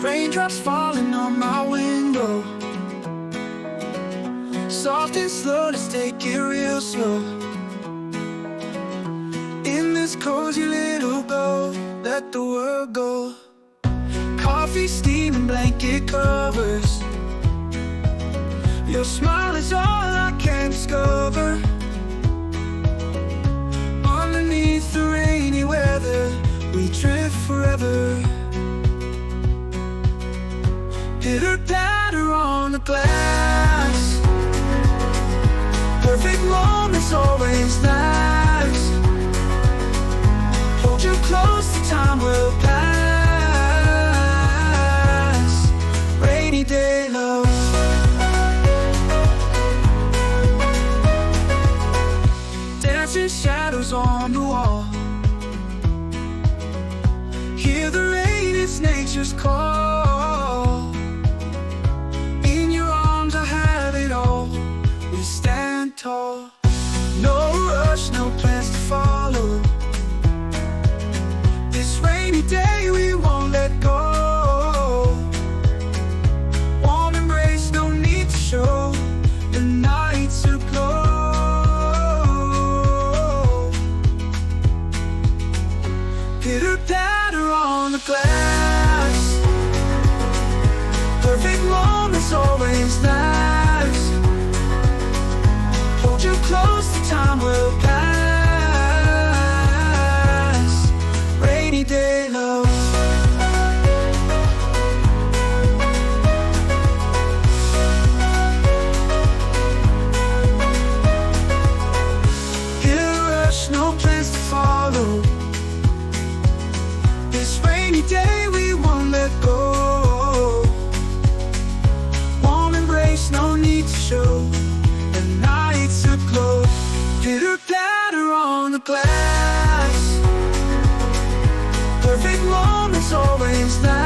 Raindrops falling on my window, soft and slow, let's take it real slow. In this cozy little boat, let the world go. Coffee, steam, and blanket covers. Your smile is all I can discover. Underneath the rainy weather, we drift forever. Pitter patter on the glass, perfect moments always last. Hold you close, the time will pass. Rainy day love. Dancing shadows on the wall. Hear the rain, it's nature's call. In your arms I have it all. We stand tall. No rush, no plans to follow. This rainy day we won't let go. Warm embrace, no need to show. The nights are glow. Pitter patter on the glass, perfect moments always last. Hold you close, the time will pass. Rainy day love. Hit a rush, no plans to follow. This rainy day we won't let go. Warm embrace, no need to show. The nights are glow. Pitter patter on the glass, perfect moments always last.